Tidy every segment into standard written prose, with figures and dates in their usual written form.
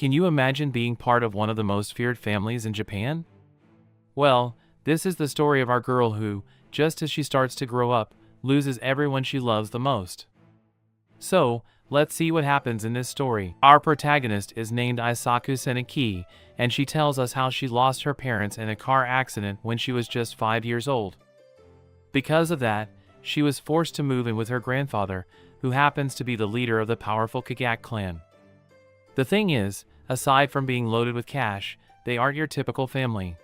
Can you imagine being part of one of the most feared families in Japan? Well, this is the story of our girl who, just as she starts to grow up, loses everyone she loves the most. So, let's see what happens in this story. Our protagonist is named Isaku Seneki, and she tells us how she lost her parents in a car accident when she was just 5 years old. Because of that, she was forced to move in with her grandfather, who happens to be the leader of the powerful Kagak clan. The thing is, aside from being loaded with cash, they aren't your typical family.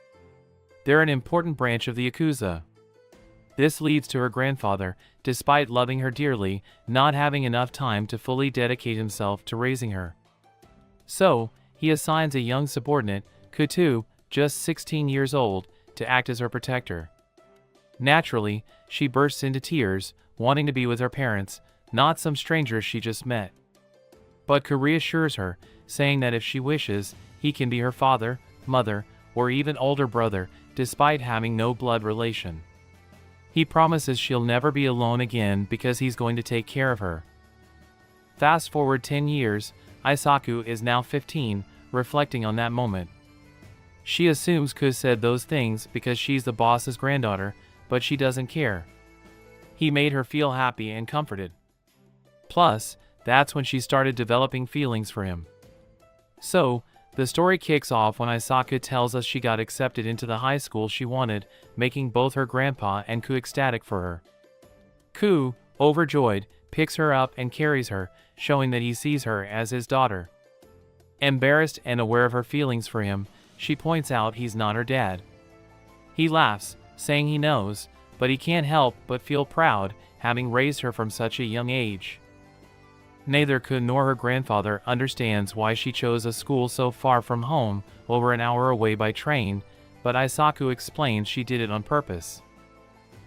They're an important branch of the Yakuza. This leads to her grandfather, despite loving her dearly, not having enough time to fully dedicate himself to raising her. So, he assigns a young subordinate, Kutu, just 16 years old, to act as her protector. Naturally, she bursts into tears, wanting to be with her parents, not some stranger she just met. But Ku reassures her, saying that if she wishes, he can be her father, mother, or even older brother, despite having no blood relation. He promises she'll never be alone again because he's going to take care of her. Fast forward 10 years, Isaku is now 15, reflecting on that moment. She assumes Ku said those things because she's the boss's granddaughter, but she doesn't care. He made her feel happy and comforted. Plus, that's when she started developing feelings for him. So, the story kicks off when Isaku tells us she got accepted into the high school she wanted, making both her grandpa and Ku ecstatic for her. Ku, overjoyed, picks her up and carries her, showing that he sees her as his daughter. Embarrassed and aware of her feelings for him, she points out he's not her dad. He laughs, saying he knows, but he can't help but feel proud, having raised her from such a young age. Neither Ku nor her grandfather understands why she chose a school so far from home, over an hour away by train, but Isaku explains she did it on purpose.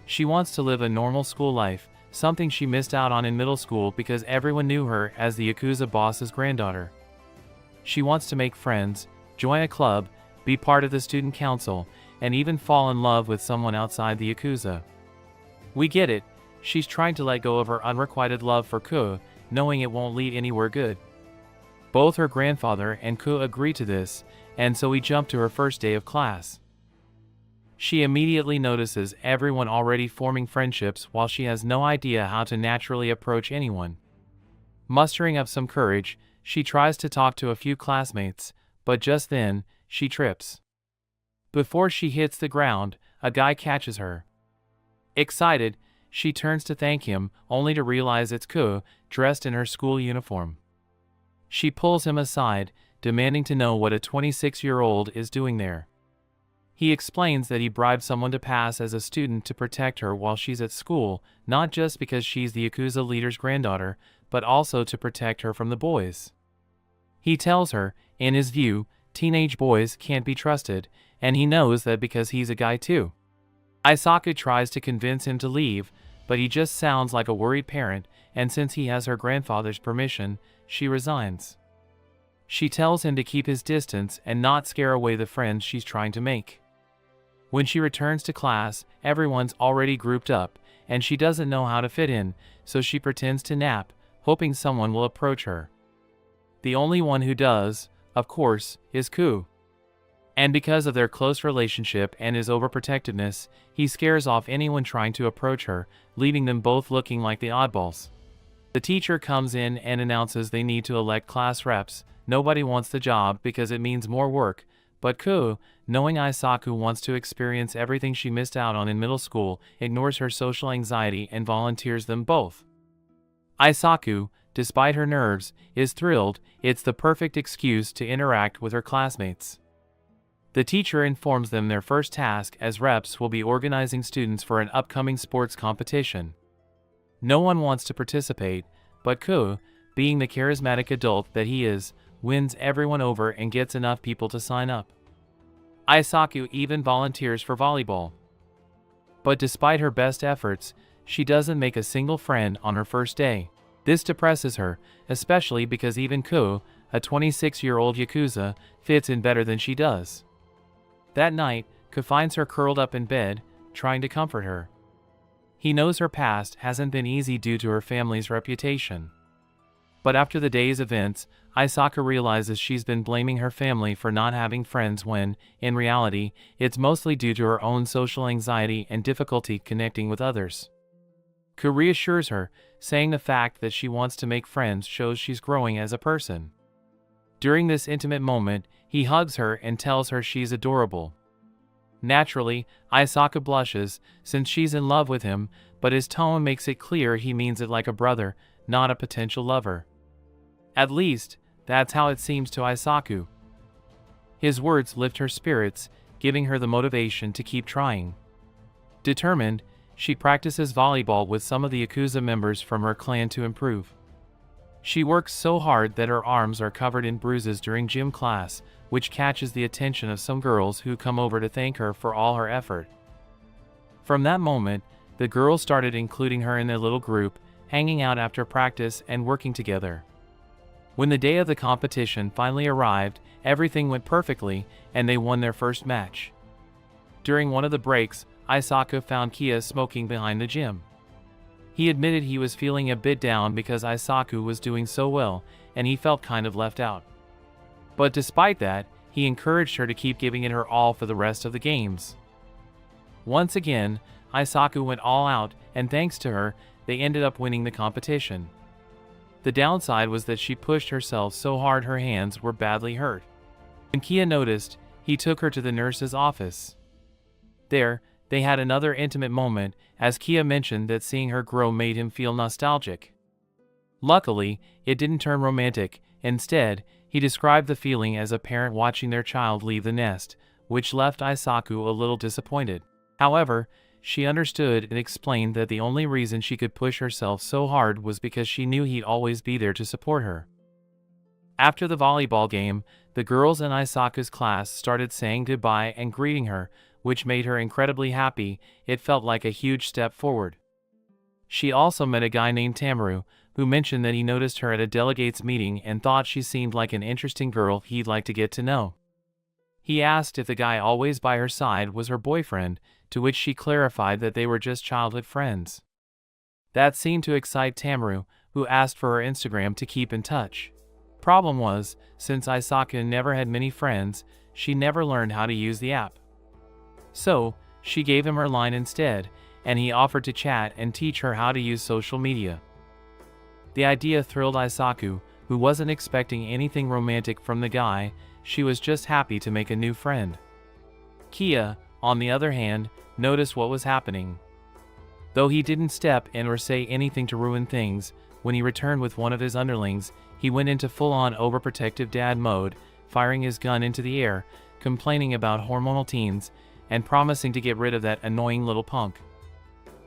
She wants to live a normal school life, something she missed out on in middle school because everyone knew her as the Yakuza boss's granddaughter. She wants to make friends, join a club, be part of the student council, and even fall in love with someone outside the Yakuza. We get it, she's trying to let go of her unrequited love for Ku, knowing it won't lead anywhere good. Both her grandfather and Ku agree to this, and so we jump to her first day of class. She immediately notices everyone already forming friendships while she has no idea how to naturally approach anyone. Mustering up some courage, she tries to talk to a few classmates, but just then, she trips. Before she hits the ground, a guy catches her. Excited, she turns to thank him, only to realize it's Ku, dressed in her school uniform. She pulls him aside, demanding to know what a 26-year-old is doing there. He explains that he bribed someone to pass as a student to protect her while she's at school, not just because she's the Yakuza leader's granddaughter, but also to protect her from the boys. He tells her, in his view, teenage boys can't be trusted, and he knows that because he's a guy too. Isaku tries to convince him to leave, but he just sounds like a worried parent, and since he has her grandfather's permission, she resigns. She tells him to keep his distance and not scare away the friends she's trying to make. When she returns to class, everyone's already grouped up, and she doesn't know how to fit in, so she pretends to nap, hoping someone will approach her. The only one who does, of course, is Ku. And because of their close relationship and his overprotectiveness, he scares off anyone trying to approach her, leaving them both looking like the oddballs. The teacher comes in and announces they need to elect class reps. Nobody wants the job because it means more work, but Ku, knowing Isaku wants to experience everything she missed out on in middle school, ignores her social anxiety and volunteers them both. Isaku, despite her nerves, is thrilled. It's the perfect excuse to interact with her classmates. The teacher informs them their first task as reps will be organizing students for an upcoming sports competition. No one wants to participate, but Ku, being the charismatic adult that he is, wins everyone over and gets enough people to sign up. Isaku even volunteers for volleyball. But despite her best efforts, she doesn't make a single friend on her first day. This depresses her, especially because even Ku, a 26-year-old Yakuza, fits in better than she does. That night, Ku finds her curled up in bed, trying to comfort her. He knows her past hasn't been easy due to her family's reputation. But after the day's events, Aisaka realizes she's been blaming her family for not having friends when, in reality, it's mostly due to her own social anxiety and difficulty connecting with others. Ku reassures her, saying the fact that she wants to make friends shows she's growing as a person. During this intimate moment, he hugs her and tells her she's adorable. Naturally, Aisaka blushes, since she's in love with him, but his tone makes it clear he means it like a brother, not a potential lover. At least, that's how it seems to Aisaku. His words lift her spirits, giving her the motivation to keep trying. Determined, she practices volleyball with some of the Yakuza members from her clan to improve. She works so hard that her arms are covered in bruises during gym class, which catches the attention of some girls who come over to thank her for all her effort. From that moment, the girls started including her in their little group, hanging out after practice and working together. When the day of the competition finally arrived, everything went perfectly, and they won their first match. During one of the breaks, Aisaka found Kia smoking behind the gym. He admitted he was feeling a bit down because Aisaku was doing so well, and he felt kind of left out. But despite that, he encouraged her to keep giving it her all for the rest of the games. Once again, Aisaku went all out, and thanks to her, they ended up winning the competition. The downside was that she pushed herself so hard her hands were badly hurt. When Kia noticed, he took her to the nurse's office. There, they had another intimate moment, as Kia mentioned that seeing her grow made him feel nostalgic. Luckily, it didn't turn romantic. Instead, he described the feeling as a parent watching their child leave the nest, which left Aisaku a little disappointed. However, she understood and explained that the only reason she could push herself so hard was because she knew he'd always be there to support her. After the volleyball game, the girls in Aisaku's class started saying goodbye and greeting her, which made her incredibly happy. It felt like a huge step forward. She also met a guy named Tamaru, who mentioned that he noticed her at a delegates meeting and thought she seemed like an interesting girl he'd like to get to know. He asked if the guy always by her side was her boyfriend, to which she clarified that they were just childhood friends. That seemed to excite Tamaru, who asked for her Instagram to keep in touch. Problem was, since Aisaka never had many friends, she never learned how to use the app. So, she gave him her line instead, and he offered to chat and teach her how to use social media. The idea thrilled Aisaku, who wasn't expecting anything romantic from the guy. She was just happy to make a new friend. Kia, on the other hand, noticed what was happening. Though he didn't step in or say anything to ruin things, when he returned with one of his underlings, he went into full-on overprotective dad mode, firing his gun into the air, complaining about hormonal teens, and promising to get rid of that annoying little punk.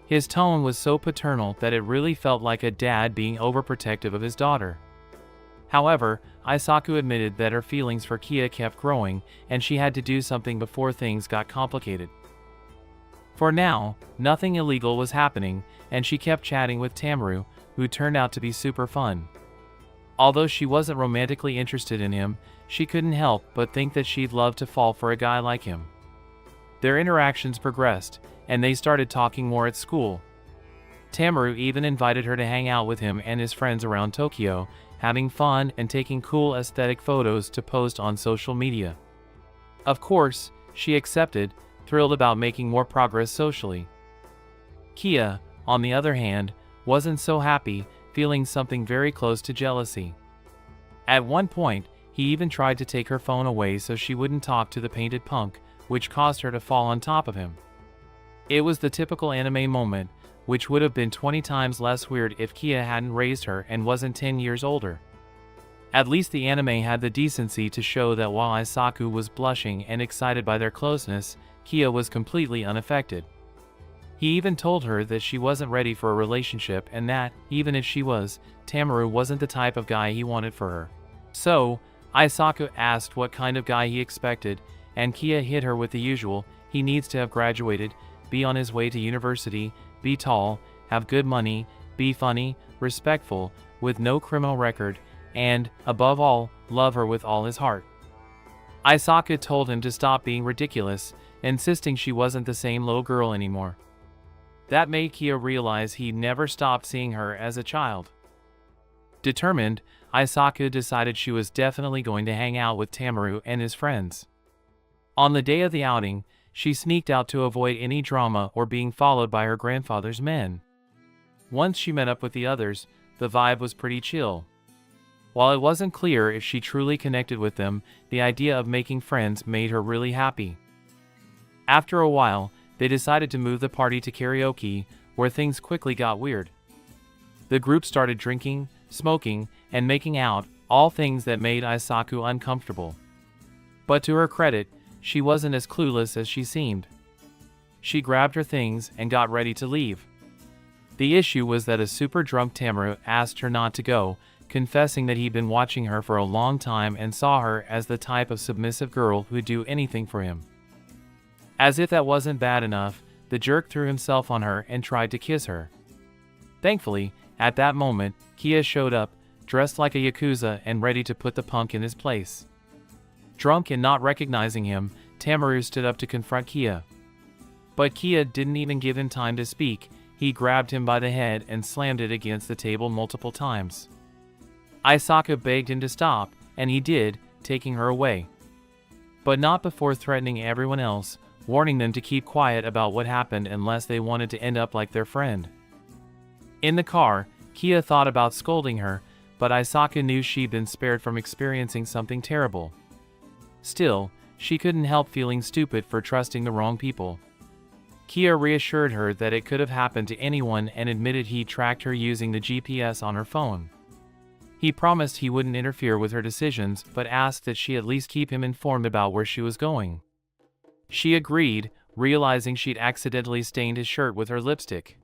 His tone was so paternal that it really felt like a dad being overprotective of his daughter. However, Aisaku admitted that her feelings for Kia kept growing, and she had to do something before things got complicated. For now, nothing illegal was happening, and she kept chatting with Tamaru, who turned out to be super fun. Although she wasn't romantically interested in him, she couldn't help but think that she'd love to fall for a guy like him. Their interactions progressed, and they started talking more at school. Tamaru even invited her to hang out with him and his friends around Tokyo, having fun and taking cool aesthetic photos to post on social media. Of course, she accepted, thrilled about making more progress socially. Kia, on the other hand, wasn't so happy, feeling something very close to jealousy. At one point, he even tried to take her phone away so she wouldn't talk to the painted punk, which caused her to fall on top of him. It was the typical anime moment, which would have been 20 times less weird if Kia hadn't raised her and wasn't 10 years older. At least the anime had the decency to show that while Aisaku was blushing and excited by their closeness, Kia was completely unaffected. He even told her that she wasn't ready for a relationship and that, even if she was, Tamaru wasn't the type of guy he wanted for her. So, Aisaku asked what kind of guy he expected, and Kia hit her with the usual: he needs to have graduated, be on his way to university, be tall, have good money, be funny, respectful, with no criminal record, and, above all, love her with all his heart. Aisaku told him to stop being ridiculous, insisting she wasn't the same little girl anymore. That made Kia realize he never stopped seeing her as a child. Determined, Aisaku decided she was definitely going to hang out with Tamaru and his friends. On the day of the outing, she sneaked out to avoid any drama or being followed by her grandfather's men. Once she met up with the others, the vibe was pretty chill. While it wasn't clear if she truly connected with them, the idea of making friends made her really happy. After a while, they decided to move the party to karaoke, where things quickly got weird. The group started drinking, smoking, and making out, all things that made Aisaku uncomfortable. But to her credit, she wasn't as clueless as she seemed. She grabbed her things and got ready to leave. The issue was that a super drunk Tamaru asked her not to go, confessing that he'd been watching her for a long time and saw her as the type of submissive girl who'd do anything for him. As if that wasn't bad enough, the jerk threw himself on her and tried to kiss her. Thankfully, at that moment, Kia showed up, dressed like a yakuza and ready to put the punk in his place. Drunk and not recognizing him, Tamaru stood up to confront Kia. But Kia didn't even give him time to speak. He grabbed him by the head and slammed it against the table multiple times. Aisaku begged him to stop, and he did, taking her away. But not before threatening everyone else, warning them to keep quiet about what happened unless they wanted to end up like their friend. In the car, Kia thought about scolding her, but Aisaku knew she'd been spared from experiencing something terrible. Still, she couldn't help feeling stupid for trusting the wrong people. Kia reassured her that it could have happened to anyone and admitted he tracked her using the GPS on her phone. He promised he wouldn't interfere with her decisions but asked that she at least keep him informed about where she was going. She agreed, realizing she'd accidentally stained his shirt with her lipstick.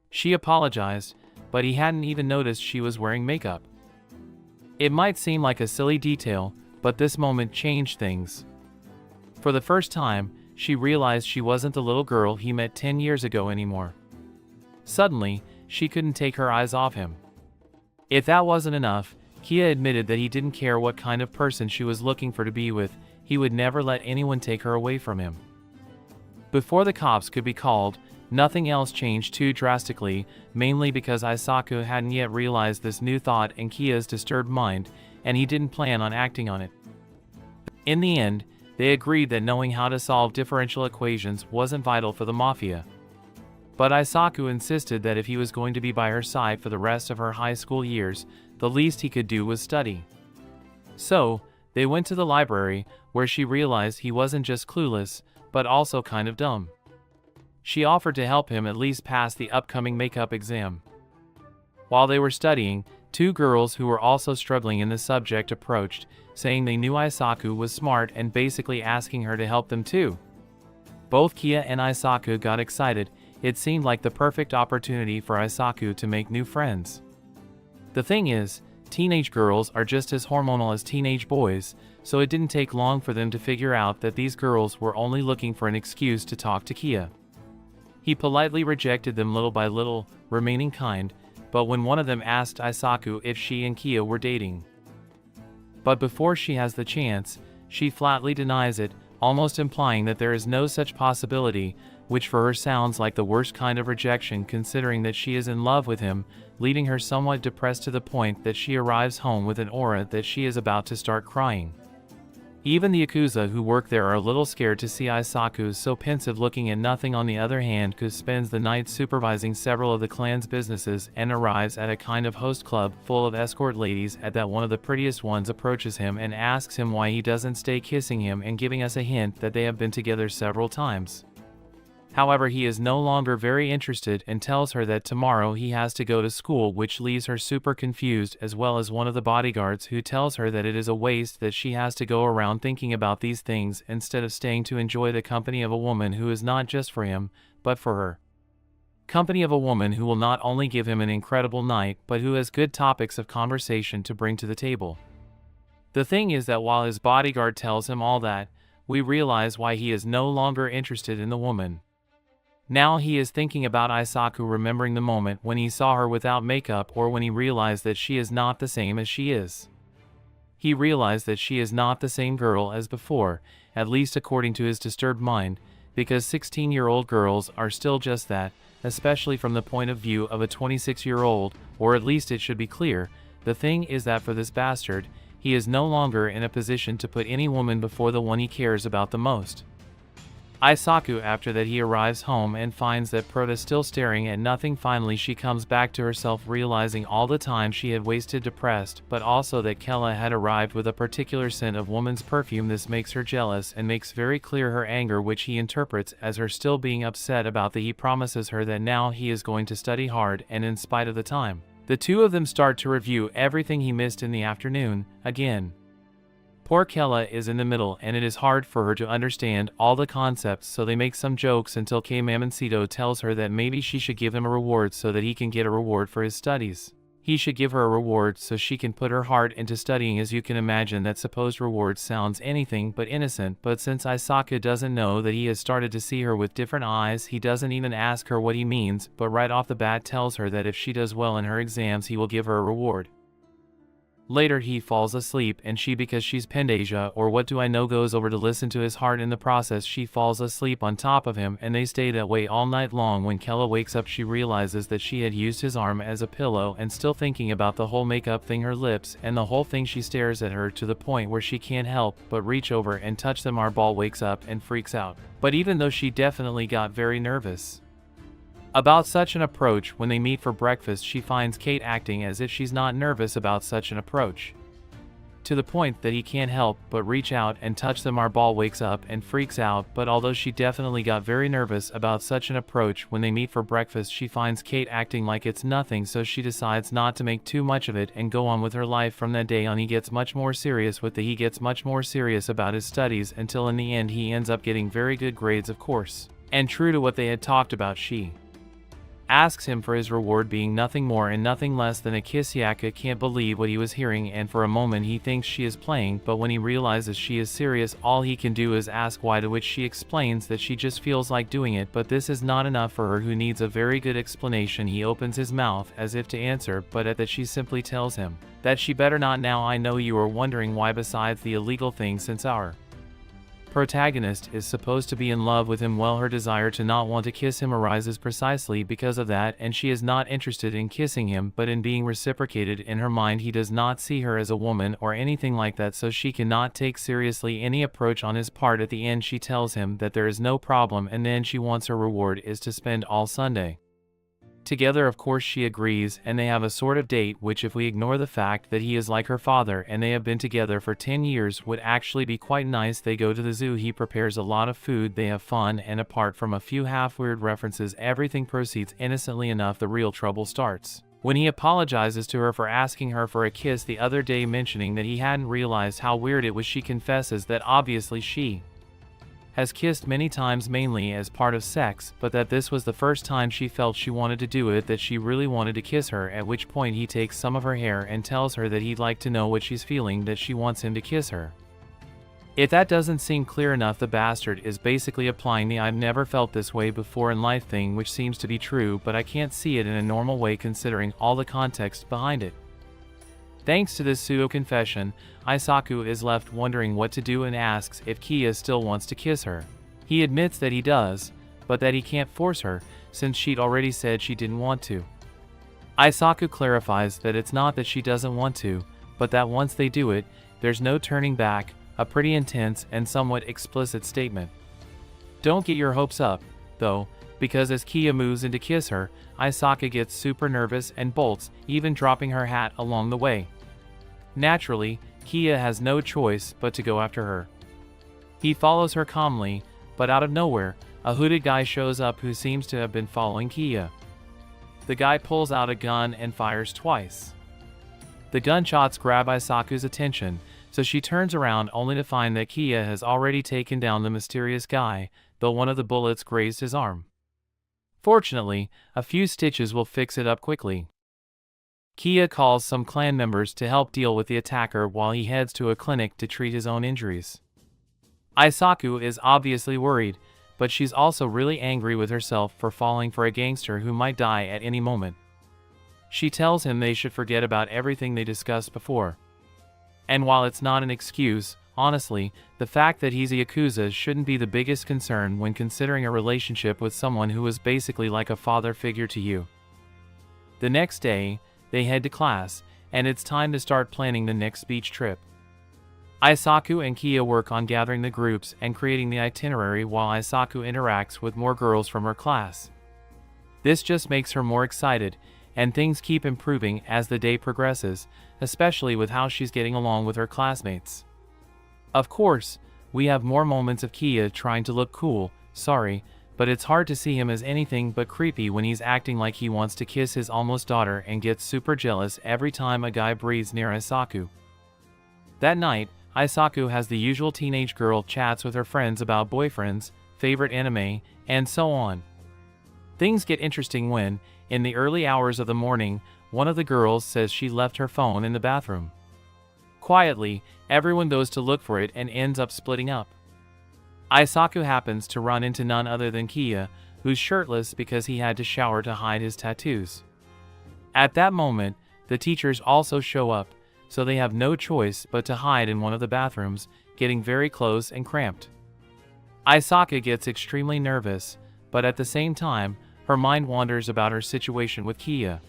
She apologized, but he hadn't even noticed she was wearing makeup. It might seem like a silly detail, but this moment changed things. For the first time, she realized she wasn't the little girl he met 10 years ago anymore. Suddenly, she couldn't take her eyes off him. If that wasn't enough, Kia admitted that he didn't care what kind of person she was looking for to be with, he would never let anyone take her away from him. Before the cops could be called, nothing else changed too drastically, mainly because Aisaku hadn't yet realized this new thought in Kia's disturbed mind, and he didn't plan on acting on it. In the end, they agreed that knowing how to solve differential equations wasn't vital for the mafia. But Aisaku insisted that if he was going to be by her side for the rest of her high school years, the least he could do was study. So, they went to the library, where she realized he wasn't just clueless, but also kind of dumb. She offered to help him at least pass the upcoming makeup exam. While they were studying, two girls who were also struggling in the subject approached, saying they knew Aisaku was smart and basically asking her to help them too. Both Kia and Aisaku got excited. It seemed like the perfect opportunity for Aisaku to make new friends. The thing is, teenage girls are just as hormonal as teenage boys, so it didn't take long for them to figure out that these girls were only looking for an excuse to talk to Kia. He politely rejected them little by little, remaining kind, but when one of them asked Aisaku if she and Kia were dating. But before she has the chance, she flatly denies it, almost implying that there is no such possibility, which for her sounds like the worst kind of rejection considering that she is in love with him, leaving her somewhat depressed to the point that she arrives home with an aura that she is about to start crying. Even the yakuza who work there are a little scared to see Aisaku so pensive looking at nothing. On the other hand, Ku spends the night supervising several of the clan's businesses and arrives at a kind of host club full of escort ladies. At that, one of the prettiest ones approaches him and asks him why he doesn't stay kissing him and giving us a hint that they have been together several times. However, he is no longer very interested and tells her that tomorrow he has to go to school, which leaves her super confused, as well as one of the bodyguards who tells her that it is a waste that she has to go around thinking about these things instead of staying to enjoy the company of a woman who is not just for him, but for her. Company of a woman who will not only give him an incredible night, but who has good topics of conversation to bring to the table. The thing is that while his bodyguard tells him all that, we realize why he is no longer interested in the woman. Now he is thinking about Aisaku, remembering the moment when he saw her without makeup, or when he realized that she is not the same as she is. He realized that she is not the same girl as before, at least according to his disturbed mind, because 16-year-old girls are still just that, especially from the point of view of a 26-year-old, or at least it should be clear The thing is that for this bastard, he is no longer in a position to put any woman before the one he cares about the most. Isaku, after that, he arrives home and finds that Prota's still staring at nothing. Finally she comes back to herself, realizing all the time she had wasted depressed, but also that Kella had arrived with a particular scent of woman's perfume. This makes her jealous and makes very clear her anger, which he interprets as her still being upset about that. He promises her that now he is going to study hard, and in spite of the time, the two of them start to review everything he missed in the afternoon again. Poor Kella is in the middle, and it is hard for her to understand all the concepts, so they make some jokes until Mamancito tells her that maybe she should give him a reward so that he can get a reward for his studies. He should give her a reward so she can put her heart into studying. As you can imagine, that supposed reward sounds anything but innocent, but since Isaka doesn't know that he has started to see her with different eyes, he doesn't even ask her what he means, but right off the bat tells her that if she does well in her exams he will give her a reward. Later he falls asleep, and she, because she's Pendasia or what do I know, goes over to listen to his heart. In the process she falls asleep on top of him, and they stay that way all night long. When Kella wakes up she realizes that she had used his arm as a pillow, and still thinking about the whole makeup thing, her lips and the whole thing, she stares at her to the point where she can't help but reach over and touch them. Our ball wakes up and freaks out, but even though she definitely got very nervous about such an approach, when they meet for breakfast she finds Kate acting as if she's not nervous about such an approach, to the point that he can't help but reach out and touch them. Our ball wakes up and freaks out, but although she definitely got very nervous about such an approach, when they meet for breakfast she finds Kate acting like it's nothing, so she decides not to make too much of it and go on with her life. From that day on he gets much more serious about his studies, until in the end he ends up getting very good grades, of course, and true to what they had talked about, she asks him for his reward being nothing more and nothing less than a kiss. Hyaka can't believe what he was hearing, and for a moment he thinks she is playing, but when he realizes she is serious all he can do is ask why, to which she explains that she just feels like doing it. But this is not enough for her, who needs a very good explanation. He opens his mouth as if to answer, but at that she simply tells him that she better not. Now I know you are wondering why, besides the illegal thing, since our protagonist is supposed to be in love with him, well, her desire to not want to kiss him arises precisely because of that, and she is not interested in kissing him but in being reciprocated. In her mind he does not see her as a woman or anything like that, so she cannot take seriously any approach on his part. At the end she tells him that there is no problem, and then she wants her reward is to spend all Sunday together. Of course she agrees, and they have a sort of date, which, if we ignore the fact that he is like her father and they have been together for 10 years, would actually be quite nice. They go to the zoo, he prepares a lot of food, they have fun, and apart from a few half-weird references everything proceeds innocently enough. The real trouble starts when he apologizes to her for asking her for a kiss the other day, mentioning that he hadn't realized how weird it was. She confesses that obviously she has kissed many times, mainly as part of sex, but that this was the first time she felt she wanted to do it, that she really wanted to kiss her, at which point he takes some of her hair and tells her that he'd like to know what she's feeling, that she wants him to kiss her. If that doesn't seem clear enough, the bastard is basically applying the "I've never felt this way before in life" thing, which seems to be true, but I can't see it in a normal way considering all the context behind it. Thanks to this pseudo-confession, Isaku is left wondering what to do and asks if Kia still wants to kiss her. He admits that he does, but that he can't force her, since she'd already said she didn't want to. Isaku clarifies that it's not that she doesn't want to, but that once they do it, there's no turning back, a pretty intense and somewhat explicit statement. Don't get your hopes up, though, because as Kia moves in to kiss her, Isaku gets super nervous and bolts, even dropping her hat along the way. Naturally, Kia has no choice but to go after her. He follows her calmly, but out of nowhere, a hooded guy shows up who seems to have been following Kia. The guy pulls out a gun and fires twice. The gunshots grab Isaku's attention, so she turns around only to find that Kia has already taken down the mysterious guy, though one of the bullets grazed his arm. Fortunately, a few stitches will fix it up quickly. Kia calls some clan members to help deal with the attacker while he heads to a clinic to treat his own injuries. Isaku is obviously worried, but she's also really angry with herself for falling for a gangster who might die at any moment. She tells him they should forget about everything they discussed before. And while it's not an excuse, honestly, the fact that he's a Yakuza shouldn't be the biggest concern when considering a relationship with someone who was basically like a father figure to you. The next day, they head to class, and it's time to start planning the next beach trip. Aisaku and Kiya work on gathering the groups and creating the itinerary while Aisaku interacts with more girls from her class. This just makes her more excited, and things keep improving as the day progresses, especially with how she's getting along with her classmates. Of course, we have more moments of Kiya trying to look cool, but it's hard to see him as anything but creepy when he's acting like he wants to kiss his almost daughter and gets super jealous every time a guy breathes near Aisaku. That night, Aisaku has the usual teenage girl chats with her friends about boyfriends, favorite anime, and so on. Things get interesting when, in the early hours of the morning, one of the girls says she left her phone in the bathroom. Quietly, everyone goes to look for it and ends up splitting up. Aisaku happens to run into none other than Kiya, who's shirtless because he had to shower to hide his tattoos. At that moment, the teachers also show up, so they have no choice but to hide in one of the bathrooms, getting very close and cramped. Aisaku gets extremely nervous, but at the same time, her mind wanders about her situation with Kiya.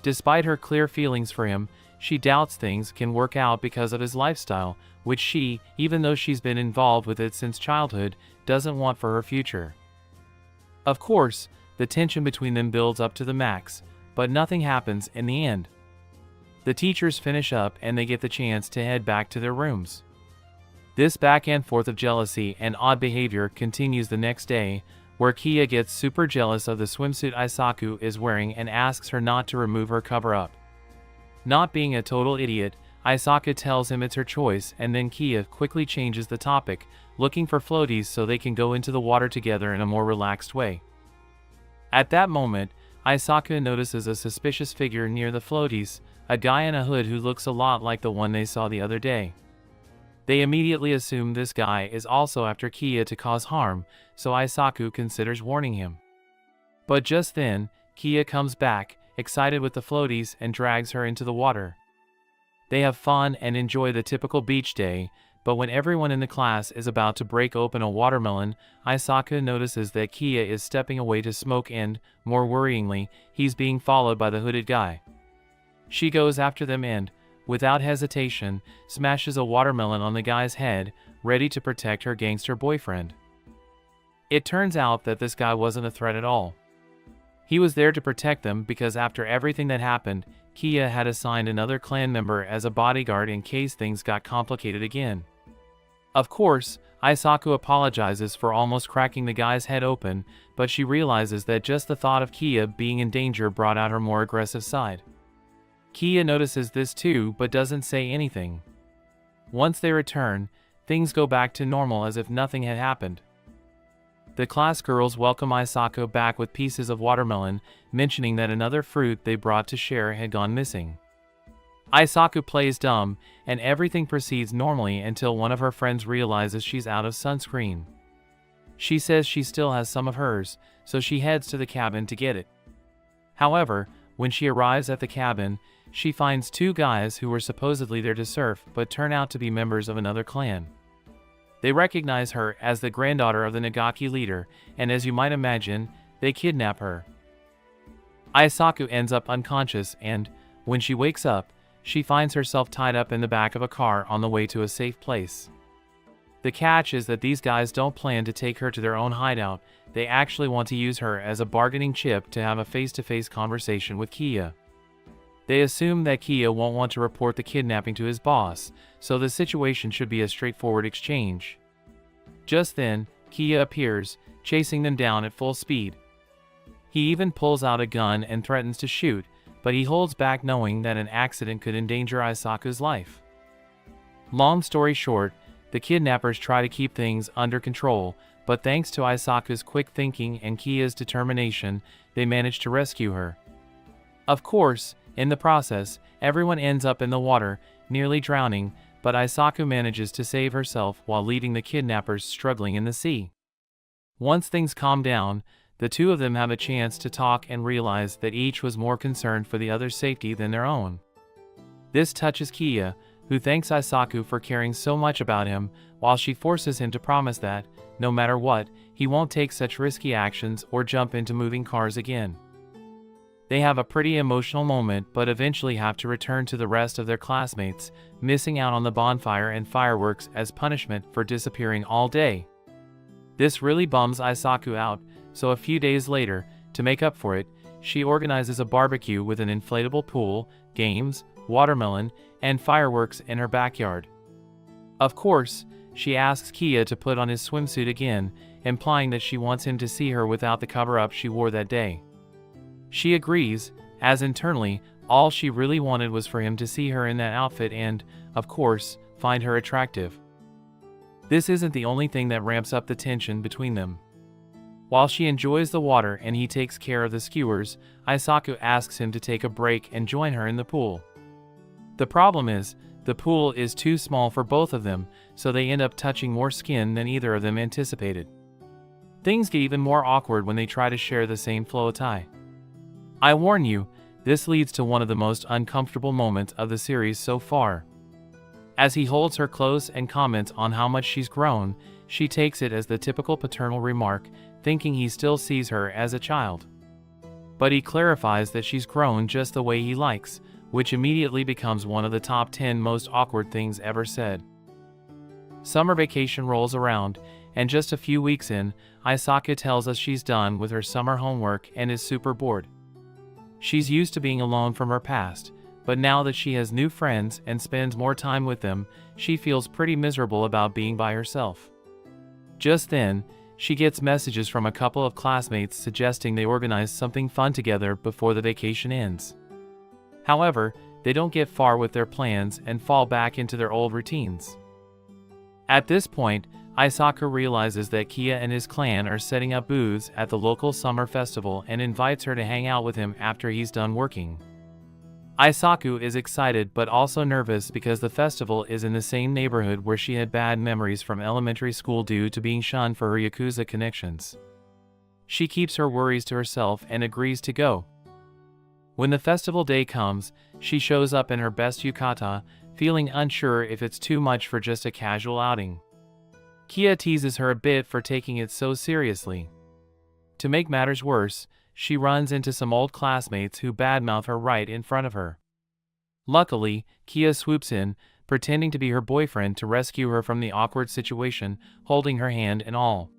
Despite her clear feelings for him, she doubts things can work out because of his lifestyle, which she, even though she's been involved with it since childhood, doesn't want for her future. Of course, the tension between them builds up to the max, but nothing happens in the end. The teachers finish up and they get the chance to head back to their rooms. This back and forth of jealousy and odd behavior continues the next day, where Kiya gets super jealous of the swimsuit Aisaku is wearing and asks her not to remove her cover-up. Not being a total idiot, Aisaku tells him it's her choice, and then Kiya quickly changes the topic, looking for floaties so they can go into the water together in a more relaxed way. At that moment, Aisaku notices a suspicious figure near the floaties, a guy in a hood who looks a lot like the one they saw the other day. They immediately assume this guy is also after Kiya to cause harm, so Aisaku considers warning him. But just then, Kiya comes back, excited with the floaties, and drags her into the water. They have fun and enjoy the typical beach day, but when everyone in the class is about to break open a watermelon, Aisaku notices that Kiya is stepping away to smoke and, more worryingly, he's being followed by the hooded guy. She goes after them and, without hesitation, smashes a watermelon on the guy's head, ready to protect her gangster boyfriend. It turns out that this guy wasn't a threat at all. He was there to protect them because after everything that happened, Kiya had assigned another clan member as a bodyguard in case things got complicated again. Of course, Aisaku apologizes for almost cracking the guy's head open, but she realizes that just the thought of Kiya being in danger brought out her more aggressive side. Kiya notices this too, but doesn't say anything. Once they return, things go back to normal as if nothing had happened. The class girls welcome Aisaku back with pieces of watermelon, mentioning that another fruit they brought to share had gone missing. Aisaku plays dumb, and everything proceeds normally until one of her friends realizes she's out of sunscreen. She says she still has some of hers, so she heads to the cabin to get it. However, when she arrives at the cabin, she finds two guys who were supposedly there to surf but turn out to be members of another clan. They recognize her as the granddaughter of the Nagaki leader, and as you might imagine, they kidnap her. Aisaku ends up unconscious and, when she wakes up, she finds herself tied up in the back of a car on the way to a safe place. The catch is that these guys don't plan to take her to their own hideout, they actually want to use her as a bargaining chip to have a face-to-face conversation with Kiya. They assume that Kiya won't want to report the kidnapping to his boss, so the situation should be a straightforward exchange. Just then, Kiya appears, chasing them down at full speed. He even pulls out a gun and threatens to shoot, but he holds back knowing that an accident could endanger Aisaku's life. Long story short, the kidnappers try to keep things under control, but thanks to Aisaku's quick thinking and Kiya's determination, they manage to rescue her. Of course, in the process, everyone ends up in the water, nearly drowning, but Aisaku manages to save herself while leaving the kidnappers struggling in the sea. Once things calm down, the two of them have a chance to talk and realize that each was more concerned for the other's safety than their own. This touches Kiya, who thanks Aisaku for caring so much about him, while she forces him to promise that, no matter what, he won't take such risky actions or jump into moving cars again. They have a pretty emotional moment but eventually have to return to the rest of their classmates, missing out on the bonfire and fireworks as punishment for disappearing all day. This really bums Aisaku out, so a few days later, to make up for it, she organizes a barbecue with an inflatable pool, games, watermelon, and fireworks in her backyard. Of course, she asks Kia to put on his swimsuit again, implying that she wants him to see her without the cover-up she wore that day. She agrees, as internally, all she really wanted was for him to see her in that outfit and, of course, find her attractive. This isn't the only thing that ramps up the tension between them. While she enjoys the water and he takes care of the skewers, Aisaku asks him to take a break and join her in the pool. The problem is, the pool is too small for both of them, so they end up touching more skin than either of them anticipated. Things get even more awkward when they try to share the same flow tie. I warn you, this leads to one of the most uncomfortable moments of the series so far. As he holds her close and comments on how much she's grown, she takes it as the typical paternal remark, thinking he still sees her as a child. But he clarifies that she's grown just the way he likes, which immediately becomes one of the top 10 most awkward things ever said. Summer vacation rolls around, and just a few weeks in, Aisaku tells us she's done with her summer homework and is super bored. She's used to being alone from her past, but now that she has new friends and spends more time with them, she feels pretty miserable about being by herself. Just then, she gets messages from a couple of classmates suggesting they organize something fun together before the vacation ends. However, they don't get far with their plans and fall back into their old routines. At this point, Aisaku realizes that Kia and his clan are setting up booths at the local summer festival and invites her to hang out with him after he's done working. Aisaku is excited but also nervous because the festival is in the same neighborhood where she had bad memories from elementary school due to being shunned for her Yakuza connections. She keeps her worries to herself and agrees to go. When the festival day comes, she shows up in her best yukata, feeling unsure if it's too much for just a casual outing. Kia teases her a bit for taking it so seriously. To make matters worse, she runs into some old classmates who badmouth her right in front of her. Luckily, Kia swoops in, pretending to be her boyfriend to rescue her from the awkward situation, holding her hand and all.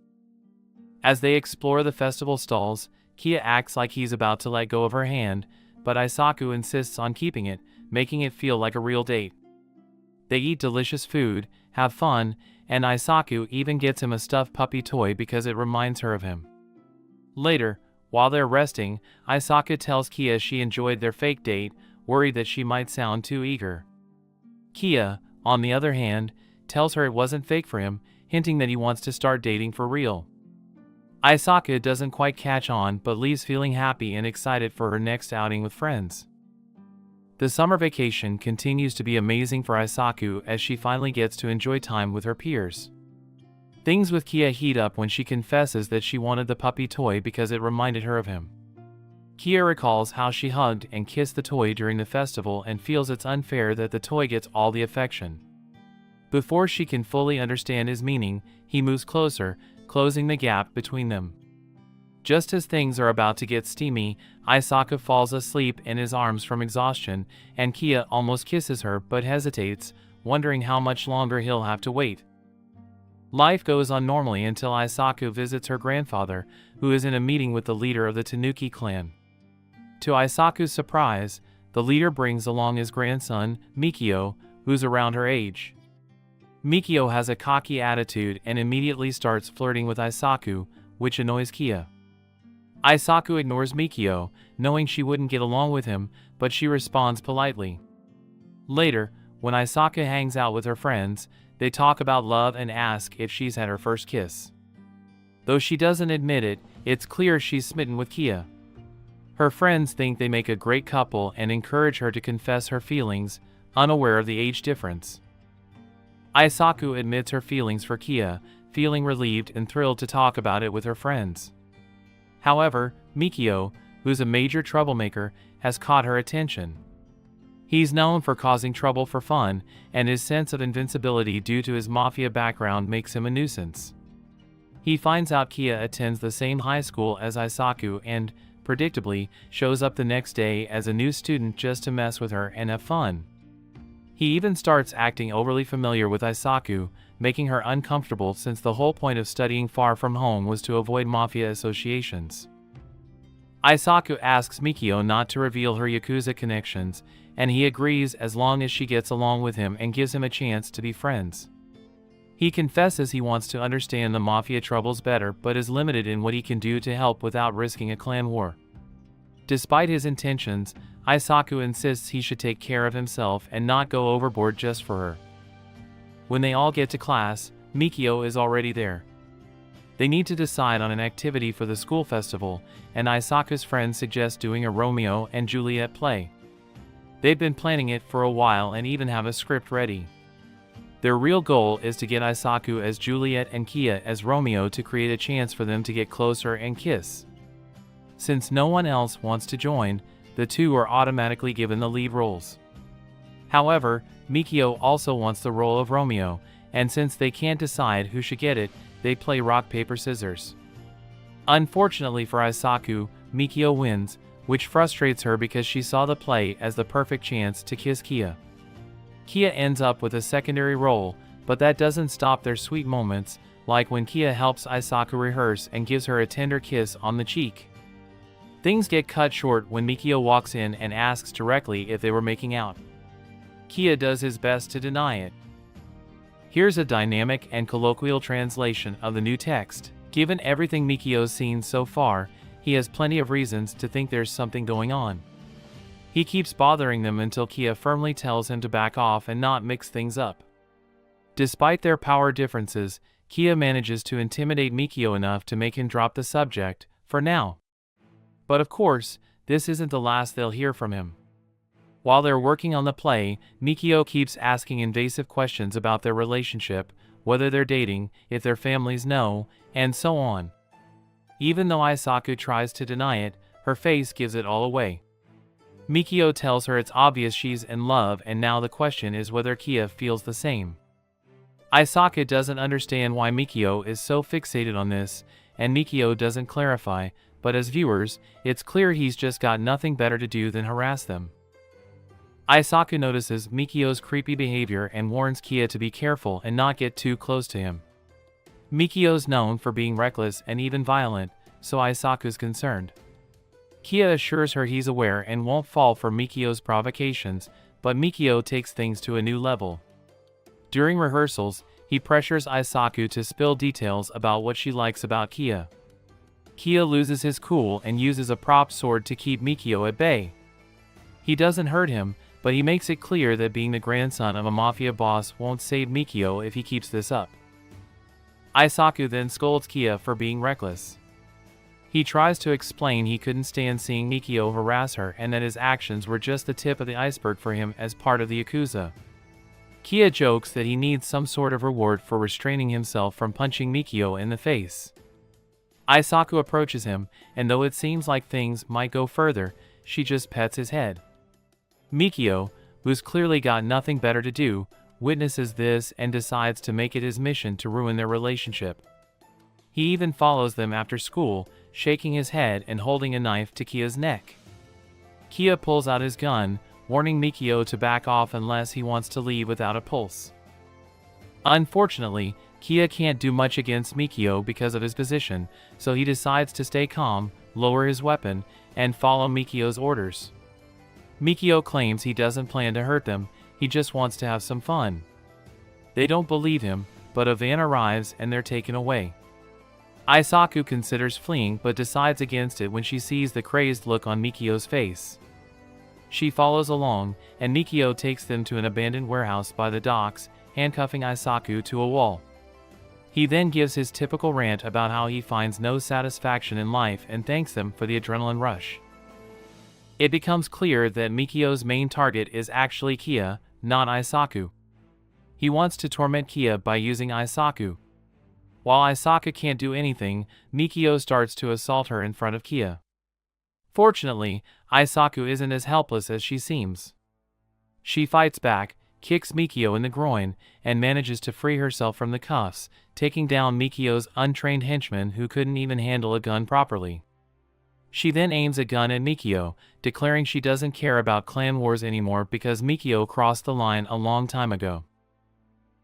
As they explore the festival stalls, Kia acts like he's about to let go of her hand, but Aisaku insists on keeping it, making it feel like a real date. They eat delicious food, have fun, and Aisaku even gets him a stuffed puppy toy because it reminds her of him. Later, while they're resting, Aisaku tells Kia she enjoyed their fake date, worried that she might sound too eager. Kia, on the other hand, tells her it wasn't fake for him, hinting that he wants to start dating for real. Aisaku doesn't quite catch on but leaves feeling happy and excited for her next outing with friends. The summer vacation continues to be amazing for Aisaku as she finally gets to enjoy time with her peers. Things with Kia heat up when she confesses that she wanted the puppy toy because it reminded her of him. Kia recalls how she hugged and kissed the toy during the festival and feels it's unfair that the toy gets all the affection. Before she can fully understand his meaning, he moves closer, closing the gap between them. Just as things are about to get steamy, Aisaku falls asleep in his arms from exhaustion, and Kia almost kisses her but hesitates, wondering how much longer he'll have to wait. Life goes on normally until Aisaku visits her grandfather, who is in a meeting with the leader of the Tanuki clan. To Aisaku's surprise, the leader brings along his grandson, Mikio, who's around her age. Mikio has a cocky attitude and immediately starts flirting with Aisaku, which annoys Kia. Aisaku ignores Mikio, knowing she wouldn't get along with him, but she responds politely. Later, when Aisaku hangs out with her friends, they talk about love and ask if she's had her first kiss. Though she doesn't admit it, it's clear she's smitten with Kia. Her friends think they make a great couple and encourage her to confess her feelings, unaware of the age difference. Aisaku admits her feelings for Kia, feeling relieved and thrilled to talk about it with her friends. However, Mikio, who's a major troublemaker, has caught her attention. He's known for causing trouble for fun, and his sense of invincibility due to his mafia background makes him a nuisance. He finds out Kia attends the same high school as Aisaku and, predictably, shows up the next day as a new student just to mess with her and have fun. He even starts acting overly familiar with Aisaku, making her uncomfortable since the whole point of studying far from home was to avoid mafia associations. Aisaku asks Mikio not to reveal her Yakuza connections, and he agrees as long as she gets along with him and gives him a chance to be friends. He confesses he wants to understand the mafia troubles better but is limited in what he can do to help without risking a clan war. Despite his intentions, Aisaku insists he should take care of himself and not go overboard just for her. When they all get to class, Mikio is already there. They need to decide on an activity for the school festival, and Aisaku's friends suggest doing a Romeo and Juliet play. They've been planning it for a while and even have a script ready. Their real goal is to get Aisaku as Juliet and Kia as Romeo to create a chance for them to get closer and kiss. Since no one else wants to join, the two are automatically given the lead roles. However, Mikio also wants the role of Romeo, and since they can't decide who should get it, they play rock paper scissors. Unfortunately for Aisaku, Mikio wins, which frustrates her because she saw the play as the perfect chance to kiss Kia. Kia ends up with a secondary role, but that doesn't stop their sweet moments, like when Kia helps Aisaku rehearse and gives her a tender kiss on the cheek. Things get cut short when Mikio walks in and asks directly if they were making out. Kia does his best to deny it. Here's a dynamic and colloquial translation of the new text. Given everything Mikio's seen so far, he has plenty of reasons to think there's something going on. He keeps bothering them until Kia firmly tells him to back off and not mix things up. Despite their power differences, Kia manages to intimidate Mikio enough to make him drop the subject, for now. But of course, this isn't the last they'll hear from him. While they're working on the play, Mikio keeps asking invasive questions about their relationship, whether they're dating, if their families know, and so on. Even though Aisaku tries to deny it, her face gives it all away. Mikio tells her it's obvious she's in love, and now the question is whether Kia feels the same. Aisaku doesn't understand why Mikio is so fixated on this, and Mikio doesn't clarify, but as viewers, it's clear he's just got nothing better to do than harass them. Aisaku notices Mikio's creepy behavior and warns Kia to be careful and not get too close to him. Mikio's known for being reckless and even violent, so Aisaku's concerned. Kia assures her he's aware and won't fall for Mikio's provocations, but Mikio takes things to a new level. During rehearsals, he pressures Aisaku to spill details about what she likes about Kia. Kia loses his cool and uses a prop sword to keep Mikio at bay. He doesn't hurt him, but he makes it clear that being the grandson of a mafia boss won't save Mikio if he keeps this up. Aisaku then scolds Kia for being reckless. He tries to explain he couldn't stand seeing Mikio harass her and that his actions were just the tip of the iceberg for him as part of the Yakuza. Kia jokes that he needs some sort of reward for restraining himself from punching Mikio in the face. Aisaku approaches him, and though it seems like things might go further, she just pets his head. Mikio, who's clearly got nothing better to do, witnesses this and decides to make it his mission to ruin their relationship. He even follows them after school, shaking his head and holding a knife to Kia's neck. Kia pulls out his gun, warning Mikio to back off unless he wants to leave without a pulse. Unfortunately, Kia can't do much against Mikio because of his position, so he decides to stay calm, lower his weapon, and follow Mikio's orders. Mikio claims he doesn't plan to hurt them, he just wants to have some fun. They don't believe him, but a van arrives and they're taken away. Aisaku considers fleeing but decides against it when she sees the crazed look on Mikio's face. She follows along, and Mikio takes them to an abandoned warehouse by the docks, handcuffing Aisaku to a wall. He then gives his typical rant about how he finds no satisfaction in life and thanks them for the adrenaline rush. It becomes clear that Mikio's main target is actually Kia, not Aisaku. He wants to torment Kia by using Aisaku. While Aisaku can't do anything, Mikio starts to assault her in front of Kia. Fortunately, Aisaku isn't as helpless as she seems. She fights back, kicks Mikio in the groin, and manages to free herself from the cuffs, taking down Mikio's untrained henchman who couldn't even handle a gun properly. She then aims a gun at Mikio, declaring she doesn't care about clan wars anymore because Mikio crossed the line a long time ago.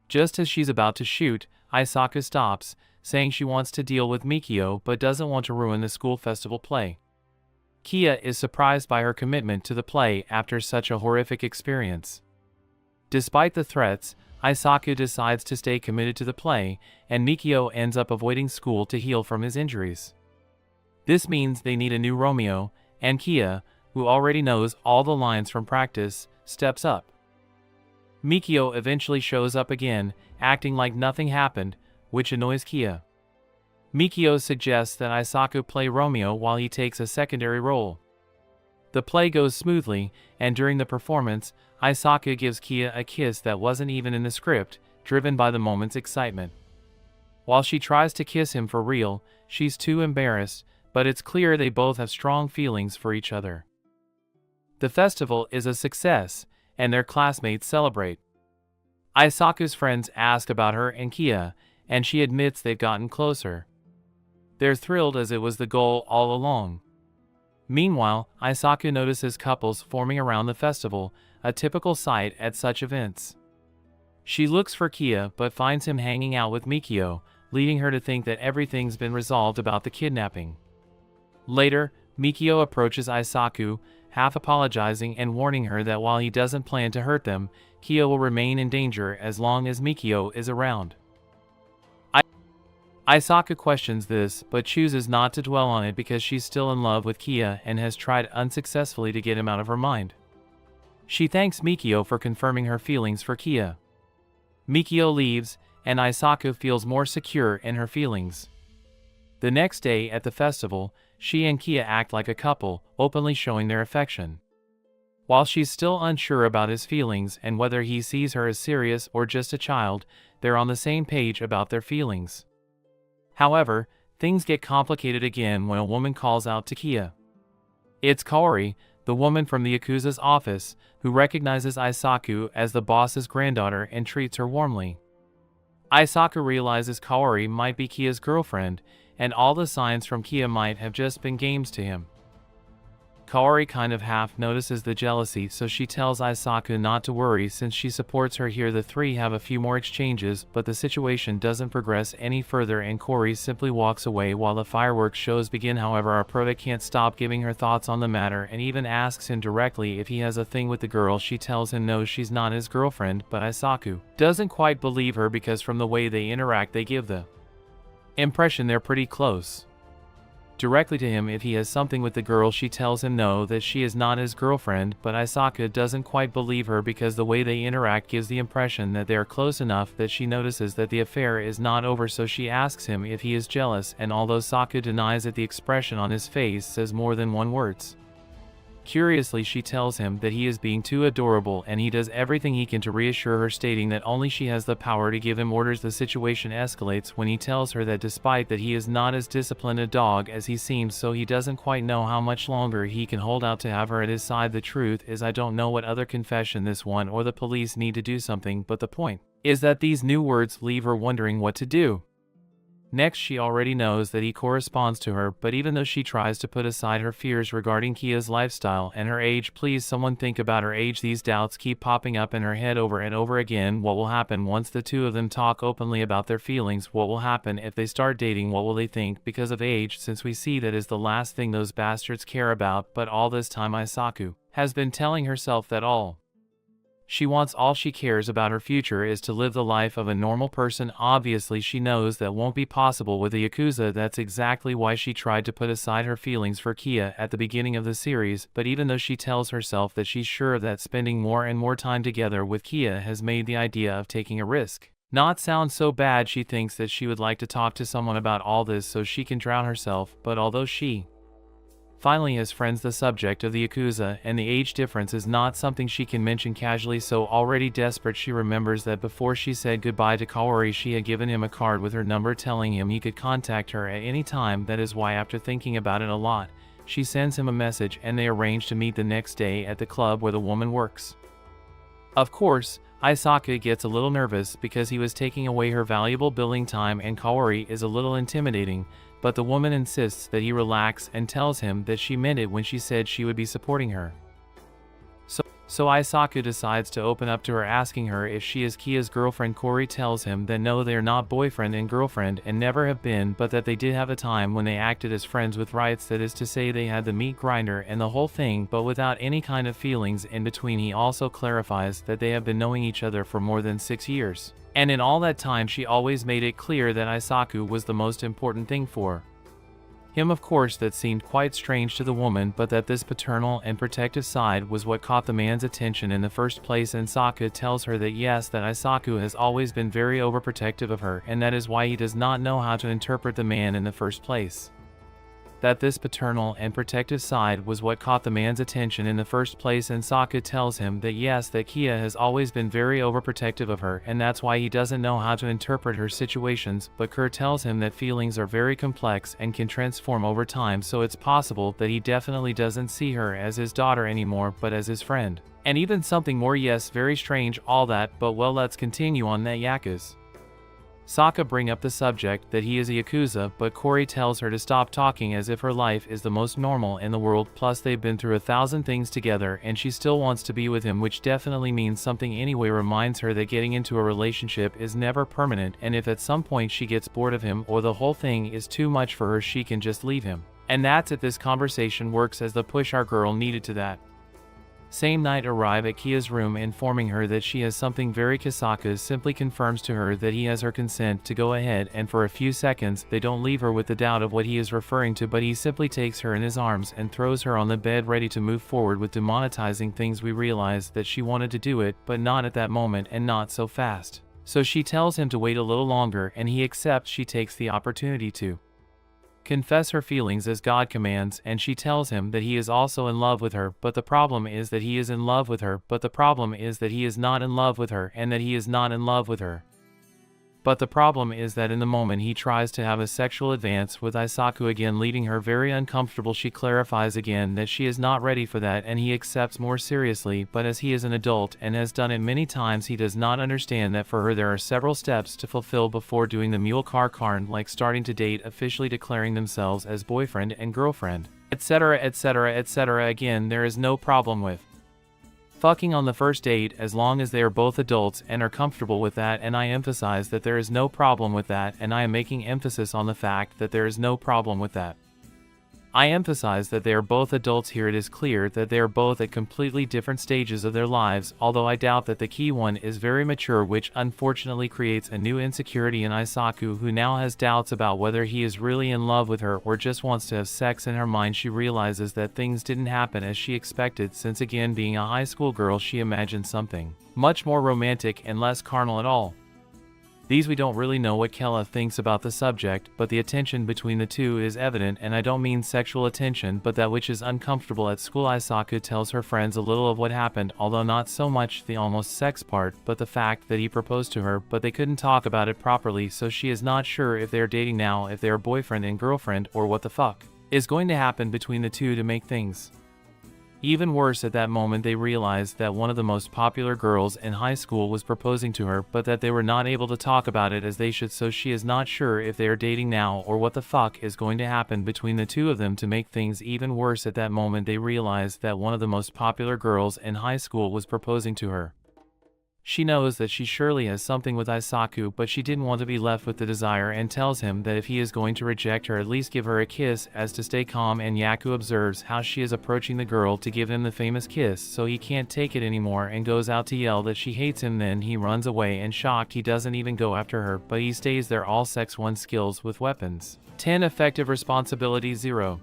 Just as she's about to shoot, Aisaku stops, saying she wants to deal with Mikio but doesn't want to ruin the school festival play. Kia is surprised by her commitment to the play after such a horrific experience. Despite the threats, Aisaku decides to stay committed to the play, and Mikio ends up avoiding school to heal from his injuries. This means they need a new Romeo, and Kia, who already knows all the lines from practice, steps up. Mikio eventually shows up again, acting like nothing happened, which annoys Kia. Mikio suggests that Aisaku play Romeo while he takes a secondary role. The play goes smoothly, and during the performance, Aisaku gives Kia a kiss that wasn't even in the script, driven by the moment's excitement. While she tries to kiss him for real, she's too embarrassed, but it's clear they both have strong feelings for each other. The festival is a success, and their classmates celebrate. Aisaku's friends ask about her and Kia, and she admits they've gotten closer. They're thrilled as it was the goal all along. Meanwhile, Aisaku notices couples forming around the festival, a typical sight at such events. She looks for Kia but finds him hanging out with Mikio, leading her to think that everything's been resolved about the kidnapping. Later, Mikio approaches Aisaku, half apologizing and warning her that while he doesn't plan to hurt them, Kia will remain in danger as long as Mikio is around. Aisaku questions this but chooses not to dwell on it because she's still in love with Kia and has tried unsuccessfully to get him out of her mind. She thanks Mikio for confirming her feelings for Kia. Mikio leaves, and Aisaku feels more secure in her feelings. The next day at the festival, she and Kia act like a couple, openly showing their affection. While she's still unsure about his feelings and whether he sees her as serious or just a child, they're on the same page about their feelings. However, things get complicated again when a woman calls out to Kia. It's Kaori, the woman from the Yakuza's office, who recognizes Aisaku as the boss's granddaughter and treats her warmly. Aisaku realizes Kaori might be Kia's girlfriend, and all the signs from Kia might have just been games to him. Kaori kind of half notices the jealousy, so she tells Aisaku not to worry since she supports her here. The three have a few more exchanges, but the situation doesn't progress any further and Kaori simply walks away while the fireworks shows begin. However, our prota can't stop giving her thoughts on the matter and even asks him directly if he has a thing with the girl. She tells him no, she's not his girlfriend, but Aisaku doesn't quite believe her because from the way they interact they give the impression they're pretty close. Directly to him if he has something with the girl, she tells him no, that she is not his girlfriend, but Aisaku doesn't quite believe her because the way they interact gives the impression that they are close enough that she notices that the affair is not over, so she asks him if he is jealous, and although Saku denies it, the expression on his face says more than one words. Curiously, she tells him that he is being too adorable and he does everything he can to reassure her, stating that only she has the power to give him orders. The situation escalates when he tells her that despite that he is not as disciplined a dog as he seems, so he doesn't quite know how much longer he can hold out to have her at his side. The truth is, I don't know what other confession this one or the police need to do something, but the point is that these new words leave her wondering what to do. Next, she already knows that he corresponds to her, but even though she tries to put aside her fears regarding Kia's lifestyle and her age, please someone think about her age, these doubts keep popping up in her head over and over again. What will happen once the two of them talk openly about their feelings? What will happen if they start dating? What will they think because of age, since we see that is the last thing those bastards care about? But all this time Aisaku has been telling herself that all she cares about her future is to live the life of a normal person. Obviously she knows that won't be possible with the Yakuza. That's exactly why she tried to put aside her feelings for Kia at the beginning of the series, but even though she tells herself that she's sure that spending more and more time together with Kia has made the idea of taking a risk not sound so bad, she thinks that she would like to talk to someone about all this so she can drown herself. But although she finally has friends, the subject of the Yakuza and the age difference is not something she can mention casually, so already desperate she remembers that before she said goodbye to Kaori she had given him a card with her number telling him he could contact her at any time. That is why, after thinking about it a lot, she sends him a message and they arrange to meet the next day at the club where the woman works. Of course, Aisaku gets a little nervous because he was taking away her valuable billing time and Kaori is a little intimidating, but the woman insists that he relax and tells him that she meant it when she said she would be supporting her. So Isaku decides to open up to her, asking her if she is Kia's girlfriend. Corey tells him that no, they are not boyfriend and girlfriend and never have been, but that they did have a time when they acted as friends with rights, that is to say they had the meat grinder and the whole thing, but without any kind of feelings in between. He also clarifies that they have been knowing each other for more than 6 years. And in all that time she always made it clear that Isaku was the most important thing for him. Of course that seemed quite strange to the woman, but that this paternal and protective side was what caught the man's attention in the first place. And Sokka tells her that yes, that Isaku has always been very overprotective of her, and that is why he does not know how to interpret the man in the first place. That this paternal and protective side was what caught the man's attention in the first place. And Sokka tells him that yes, that Kia has always been very overprotective of her, and that's why he doesn't know how to interpret her situations. But Kerr tells him that feelings are very complex and can transform over time, so it's possible that he definitely doesn't see her as his daughter anymore, but as his friend. And even something more. Yes, very strange, all that, but well, let's continue on that Yakuza. Sokka bring up the subject that he is a Yakuza, but Corey tells her to stop talking as if her life is the most normal in the world, plus they've been through 1,000 things together and she still wants to be with him, which definitely means something anyway. Reminds her that getting into a relationship is never permanent, and if at some point she gets bored of him or the whole thing is too much for her, she can just leave him. And that's it. This conversation works as the push our girl needed to that same night arrive at Kia's room, informing her that she has something very. Kisaka simply confirms to her that he has her consent to go ahead, and for a few seconds they don't leave her with the doubt of what he is referring to, but he simply takes her in his arms and throws her on the bed, ready to move forward with demonetizing things. We realize that she wanted to do it, but not at that moment and not so fast. So she tells him to wait a little longer, and he accepts. She takes the opportunity to confess her feelings as God commands, and she tells him that he is also in love with her, but the problem is that he is in love with her, but the problem is that he is not in love with her, and that he is not in love with her. But the problem is that in the moment he tries to have a sexual advance with Isaku again, leaving her very uncomfortable. She clarifies again that she is not ready for that, and he accepts more seriously, but as he is an adult and has done it many times, he does not understand that for her there are several steps to fulfill before doing the mule car carn, like starting to date, officially declaring themselves as boyfriend and girlfriend, etc, etc, etc. Again, there is no problem with fucking on the first date as long as they are both adults and are comfortable with that, and I emphasize that there is no problem with that, and I am making emphasis on the fact that there is no problem with that. I emphasize that they are both adults here. It is clear that they are both at completely different stages of their lives, although I doubt that the key one is very mature, which unfortunately creates a new insecurity in Isaku, who now has doubts about whether he is really in love with her or just wants to have sex. In her mind she realizes that things didn't happen as she expected, since again being a high school girl she imagined something much more romantic and less carnal at all. We don't really know what Kella thinks about the subject, but the attention between the two is evident, and I don't mean sexual attention, but that which is uncomfortable at school. Isaku tells her friends a little of what happened, although not so much the almost sex part, but the fact that he proposed to her, but they couldn't talk about it properly, so she is not sure if they are dating now, if they are boyfriend and girlfriend, or what the fuck is going to happen between the two to make things even worse. At that moment they realized that one of the most popular girls in high school was proposing to her, but that they were not able to talk about it as they should, so she is not sure if they are dating now or what the fuck is going to happen between the two of them to make things even worse. At that moment they realized that one of the most popular girls in high school was proposing to her. She knows that she surely has something with Isaku, but she didn't want to be left with the desire, and tells him that if he is going to reject her, at least give her a kiss as to stay calm. And Yaku observes how she is approaching the girl to give him the famous kiss, so he can't take it anymore and goes out to yell that she hates him. Then he runs away, and shocked he doesn't even go after her, but he stays there. All sex 1 skills with weapons 10 effective responsibility 0.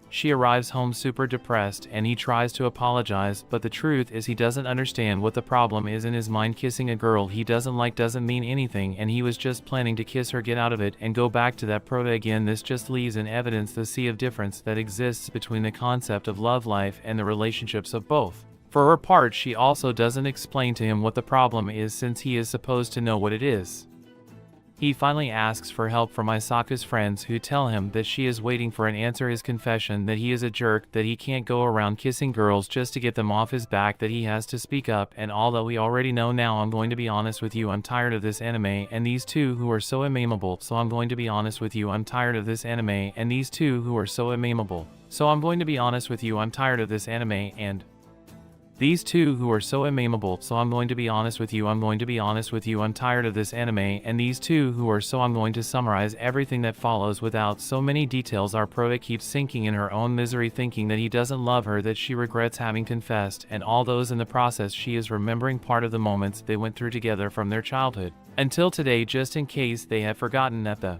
She arrives home super depressed, and he tries to apologize, but the truth is he doesn't understand what the problem is. In his mind, kissing a girl he doesn't like doesn't mean anything, and he was just planning to kiss her, get out of it, and go back to that prota again. This just leaves in evidence the sea of difference that exists between the concept of love life and the relationships of both. For her part, she also doesn't explain to him what the problem is, since he is supposed to know what it is. He finally asks for help from Misaka's friends, who tell him that she is waiting for an answer. His confession that he is a jerk, that he can't go around kissing girls just to get them off his back, that he has to speak up, and all that we already know now. I'm going to be honest with you, I'm tired of this anime and these two who are so amiable. So I'm going to be honest with you, I'm tired of this anime and these two who are so amiable. So I'm going to be honest with you, I'm tired of this anime and these two who are so amiable. So I'm going to be honest with you, I'm going to be honest with you, I'm tired of this anime and these two who are so. I'm going to summarize everything that follows without so many details. Our prota keeps sinking in her own misery, thinking that he doesn't love her, that she regrets having confessed, and all those in the process she is remembering part of the moments they went through together from their childhood until today, just in case they have forgotten that the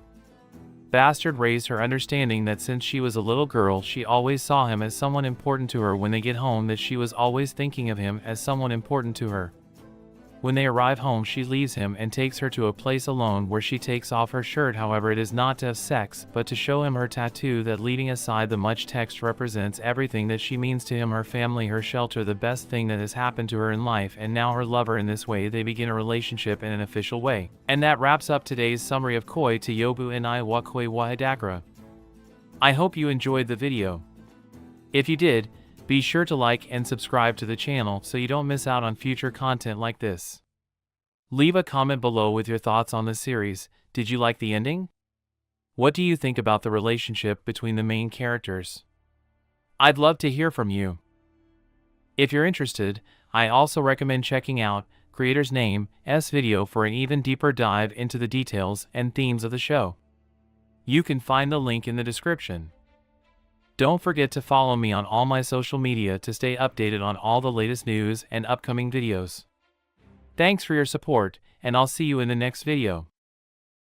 bastard raised her, understanding that since she was a little girl she always saw him as someone important to her. When they get home, that she was always thinking of him as someone important to her. When they arrive home, she leaves him and takes her to a place alone where she takes off her shirt. However, it is not to have sex, but to show him her tattoo that, leaving aside the much text, represents everything that she means to him: her family, her shelter, the best thing that has happened to her in life, and now her lover. In this way they begin a relationship in an official way. And that wraps up today's summary of Koi to Yobu Inai wa Koi wa Hidakura. I hope you enjoyed the video. If you did, be sure to like and subscribe to the channel so you don't miss out on future content like this. Leave a comment below with your thoughts on the series. Did you like the ending? What do you think about the relationship between the main characters? I'd love to hear from you. If you're interested, I also recommend checking out creator's name's video for an even deeper dive into the details and themes of the show. You can find the link in the description. Don't forget to follow me on all my social media to stay updated on all the latest news and upcoming videos. Thanks for your support, and I'll see you in the next video.